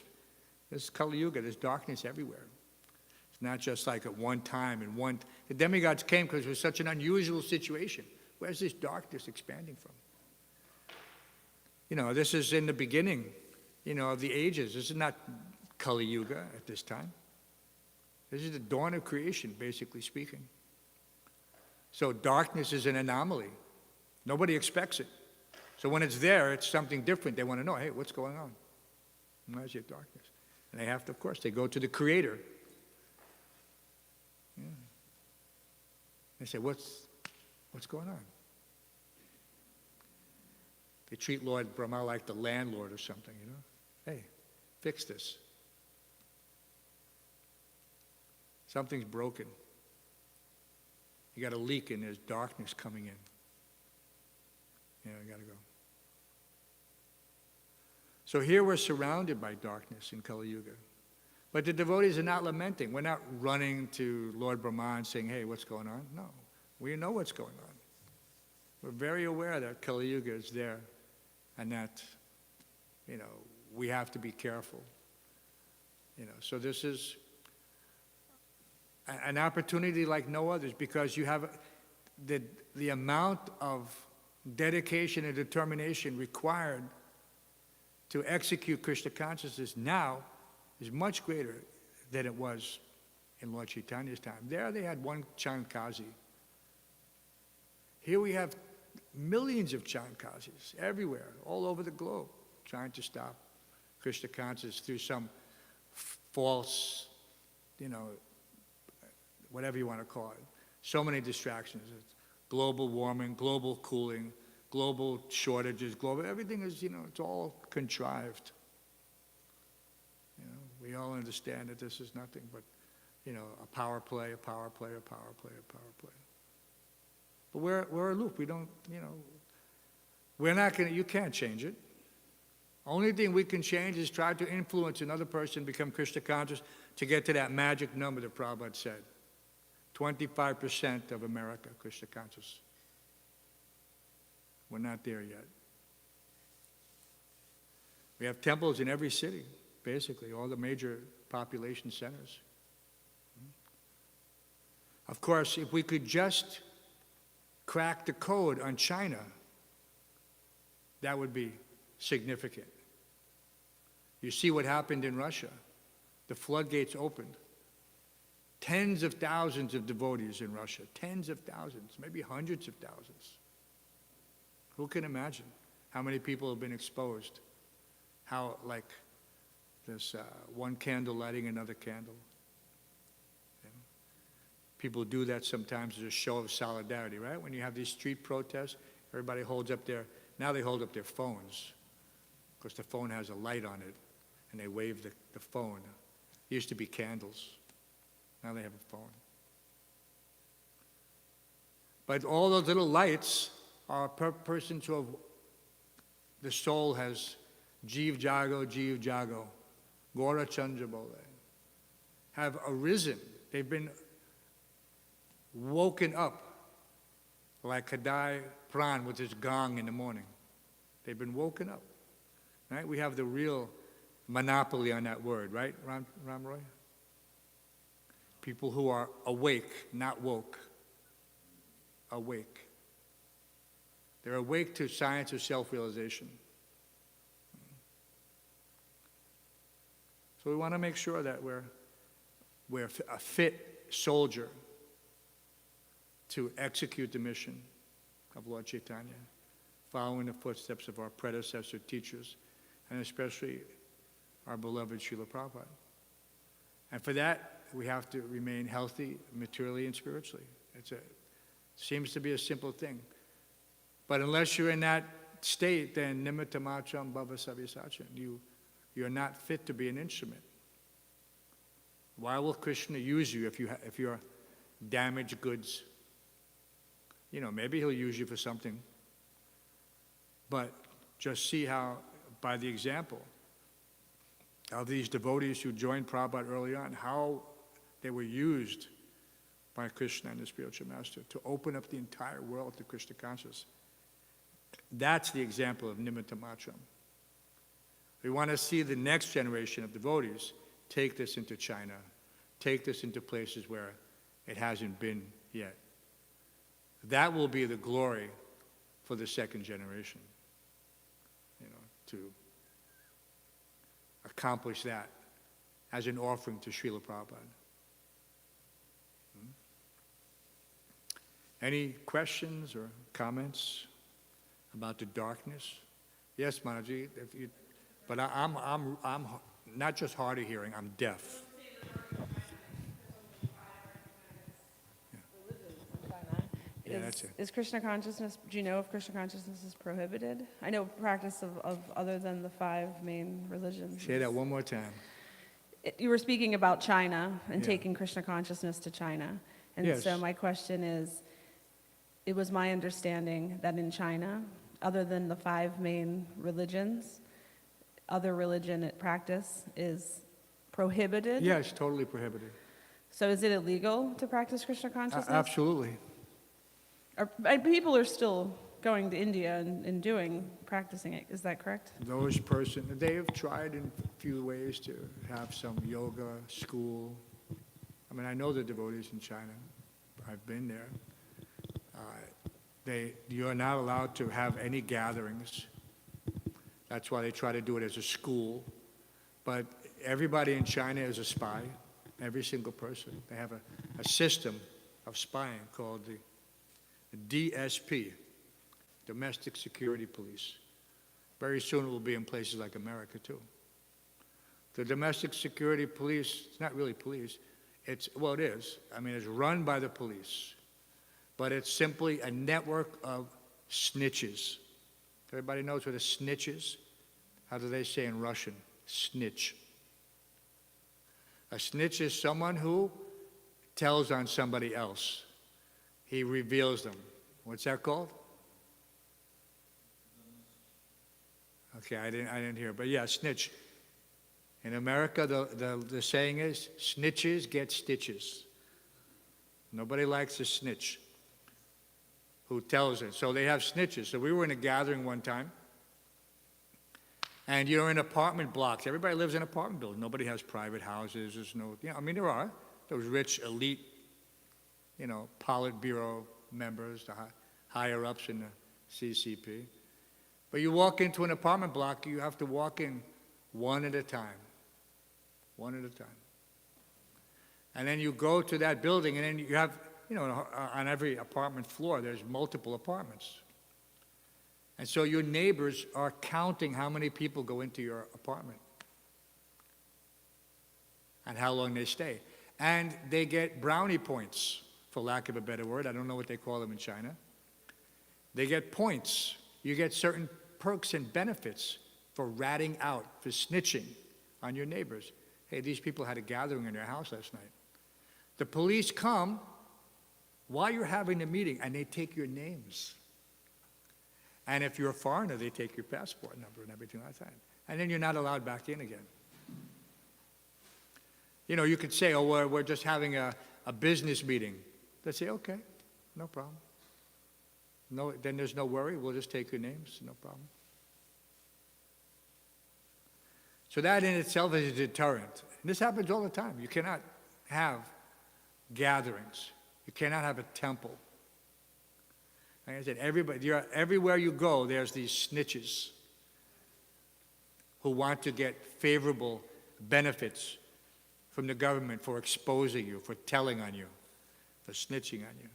this Kali Yuga, there's darkness everywhere. It's not just like at one time the demigods came because it was such an unusual situation. Where's this darkness expanding from? This is in the beginning, of the ages. This is not Kali Yuga at this time. This is the dawn of creation, basically speaking. So darkness is an anomaly. Nobody expects it. So when it's there, it's something different. They want to know, hey, what's going on? Why is there darkness? And they have to, of course, they go to the Creator. Yeah. They say, what's going on? They treat Lord Brahma like the landlord or something, Hey, fix this. Something's broken. You got a leak and there's darkness coming in. You got to go. So here we're surrounded by darkness in Kali Yuga. But the devotees are not lamenting. We're not running to Lord Brahma and saying, hey, what's going on? No, we know what's going on. We're very aware that Kali Yuga is there and that, we have to be careful. So this is an opportunity like no others because you have the amount of dedication and determination required to execute Krishna consciousness now is much greater than it was in Lord Chaitanya's time. There they had one Chandkazi. Here we have millions of Chandkazis everywhere, all over the globe, trying to stop Krishna consciousness through some false, whatever you want to call it. So many distractions. Global warming, global cooling, global shortages, everything is, it's all contrived. We all understand that this is nothing but, a power play, a power play, a power play, a power play. But we're aloof. We don't, we're not going to, you can't change it. Only thing we can change is try to influence another person, become Krishna conscious, to get to that magic number that Prabhupada said. 25% of America, Krishna conscious. We're not there yet. We have temples in every city, basically, all the major population centers. Of course, if we could just crack the code on China, that would be significant. You see what happened in Russia. The floodgates opened. Tens of thousands of devotees in Russia, tens of thousands, maybe hundreds of thousands. Who can imagine how many people have been exposed? How, like, this one candle lighting another candle. You know? People do that sometimes as a show of solidarity, right? When you have these street protests, everybody holds up their, now they hold up their phones, because the phone has a light on it, and they wave the phone. It used to be candles. Now they have a phone. But all those little lights are persons who have, the soul has Jeev Jago, Gora Chandra Bole, have arisen. They've been woken up like Kadai Pran with his gong in the morning. They've been woken up. Right? We have the real monopoly on that word, right, Ram Roy? People who are awake, not woke. Awake. They're awake to science of self-realization. So we want to make sure that we're a fit soldier to execute the mission of Lord Chaitanya, following the footsteps of our predecessor teachers, and especially our beloved Srila Prabhupada. And for that, we have to remain healthy materially and spiritually. Seems to be a simple thing. But unless you're in that state, then nimitta matram bhava savyasachan. You're not fit to be an instrument. Why will Krishna use you if you're damaged goods? You know, maybe he'll use you for something. But just see how, by the example of these devotees who joined Prabhupada early on, how they were used by Krishna and the spiritual master to open up the entire world to Krishna consciousness. That's the example of nimitta matram. We want to see the next generation of devotees take this into China, take this into places where it hasn't been yet. That will be the glory for the second generation, you know, to accomplish that as an offering to Srila Prabhupada. Any questions or comments about the darkness? Yes, Manaji, but I'm not just hard of hearing, I'm deaf. Yeah, that's it. Is Krishna consciousness, do you know if Krishna consciousness is prohibited? I know practice of other than the 5 main religions. Say that one more time. You were speaking about China and taking Krishna consciousness to China. And so my question is, it was my understanding that in China, other than the 5 main religions, other religion practice is prohibited? Yes, totally prohibited. So is it illegal to practice Krishna consciousness? Absolutely. People are still going to India and practicing it, is that correct? Those persons, they have tried in a few ways to have some yoga school. I mean, I know the devotees in China. I've been there. You're not allowed to have any gatherings. That's why they try to do it as a school. But everybody in China is a spy, every single person. They have a system of spying called the DSP, Domestic Security Police. Very soon it will be in places like America too. The Domestic Security Police, it's not really police, it is. I mean, it's run by the police. But it's simply a network of snitches. Everybody knows what a snitch is? How do they say in Russian? Snitch. A snitch is someone who tells on somebody else. He reveals them. What's that called? Okay, I didn't hear, but yeah, snitch. In America, the saying is, snitches get stitches. Nobody likes a snitch who tells it. So they have snitches. So we were in a gathering one time, and you're in apartment blocks. Everybody lives in apartment buildings. Nobody has private houses. There's no, I mean, there are those rich elite, Politburo members, the higher ups in the CCP. But you walk into an apartment block, you have to walk in one at a time. One at a time. And then you go to that building, and then you have, on every apartment floor, there's multiple apartments. And so your neighbors are counting how many people go into your apartment and how long they stay. And they get brownie points, for lack of a better word. I don't know what they call them in China. They get points. You get certain perks and benefits for ratting out, for snitching on your neighbors. Hey, these people had a gathering in their house last night. The police come while you're having the meeting, and they take your names. And if you're a foreigner, they take your passport number and everything like that. And then you're not allowed back in again. You could say, oh, we're just having a business meeting. They say, okay, no problem. No, then there's no worry. We'll just take your names, no problem. So that in itself is a deterrent. And this happens all the time. You cannot have gatherings. You cannot have a temple. Like I said, everywhere you go, there's these snitches who want to get favorable benefits from the government for exposing you, for telling on you, for snitching on you.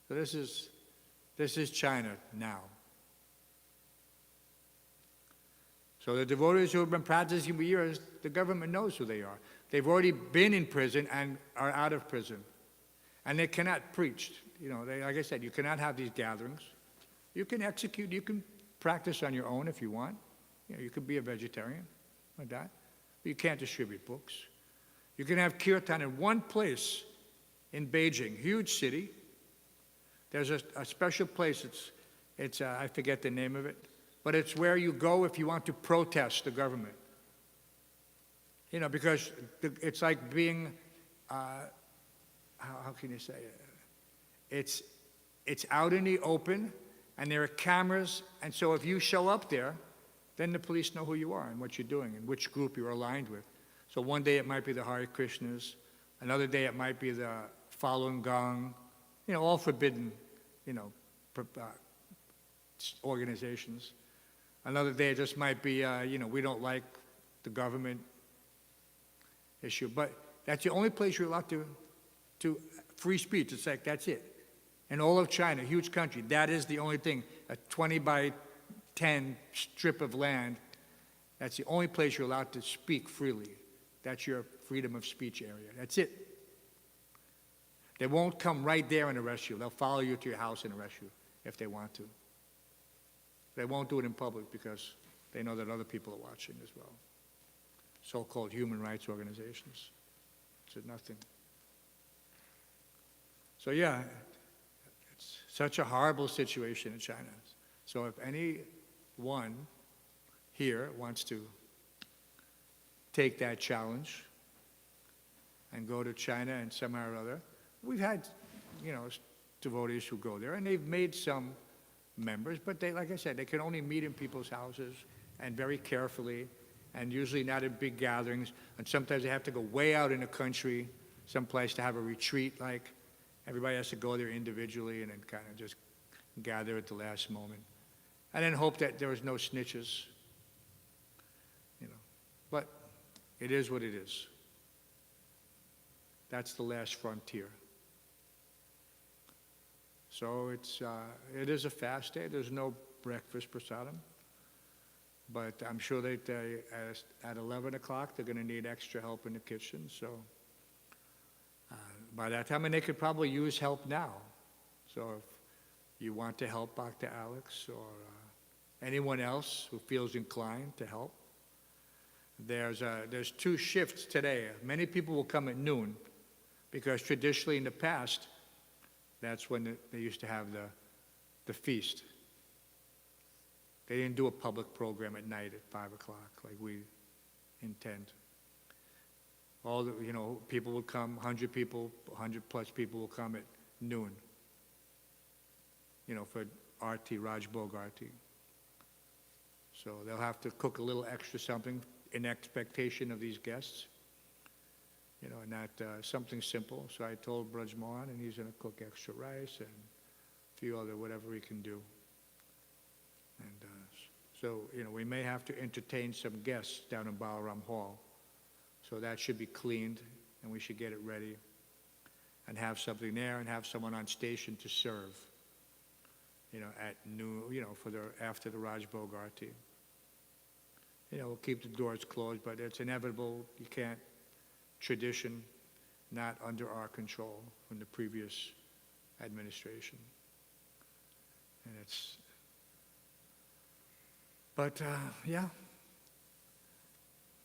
So this is China now. So the devotees who have been practicing for years, the government knows who they are. They've already been in prison and are out of prison. And they cannot preach. Like I said, you cannot have these gatherings. You can execute, you can practice on your own if you want. You could be a vegetarian like that. But you can't distribute books. You can have kirtan in one place in Beijing, huge city. There's a special place, it's I forget the name of it, but it's where you go if you want to protest the government. Because it's like being, how can you say it? It's out in the open, and there are cameras, and so if you show up there, then the police know who you are and what you're doing and which group you're aligned with. So one day it might be the Hare Krishnas, another day it might be the Falun Gong, all forbidden, organizations. Another day it just might be, we don't like the government issue. But that's the only place you're allowed to free speech. It's like, that's it. In all of China, huge country, that is the only thing. A 20 by 10 strip of land, that's the only place you're allowed to speak freely. That's your freedom of speech area. That's it. They won't come right there and arrest you. They'll follow you to your house and arrest you if they want to. They won't do it in public because they know that other people are watching as well. So-called human rights organizations. It's nothing. So yeah, it's such a horrible situation in China. So if anyone here wants to take that challenge and go to China and somehow or other, we've had, devotees who go there, and they've made some members, but they, like I said, they can only meet in people's houses and very carefully, and usually not in big gatherings, and sometimes they have to go way out in the country, someplace to have a retreat, like everybody has to go there individually and then kind of just gather at the last moment. And then hope that there was no snitches, But it is what it is. That's the last frontier. So it is a fast day. There's no breakfast prasadam. But I'm sure that at 11 o'clock, they're going to need extra help in the kitchen. So by that time, and they could probably use help now. So if you want to help Dr. Alex or anyone else who feels inclined to help, there's 2 shifts today. Many people will come at noon because traditionally in the past, that's when they used to have the feast. They didn't do a public program at night at 5 o'clock like we intend. all the, people will come, 100 people, 100 plus people will come at noon, for Arti, Raj Bhog Arti. So they'll have to cook a little extra something in expectation of these guests, and that something simple. So I told Braj Mohan, and he's going to cook extra rice and a few other whatever he can do. And so, we may have to entertain some guests down in Balaram Hall. So that should be cleaned, and we should get it ready and have something there and have someone on station to serve, at noon, after the Raj Bhog Arti. We'll keep the doors closed, but it's inevitable. You can't, tradition, not under our control from the previous administration. And yeah,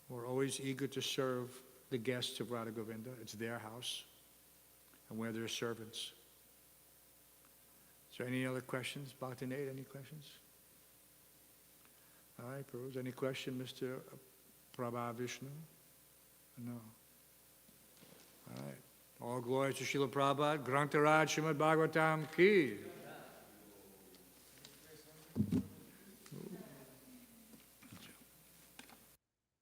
we're always eager to serve the guests of Radha Govinda. It's their house, and we're their servants. Is there any other questions? Bhakti-Nate, any questions? All right, Peruz, any question, Mr. Prabha Vishnu? No. All right. All glory to Srila Prabhupada. Grantaraj Srimad Bhagavatam Ki.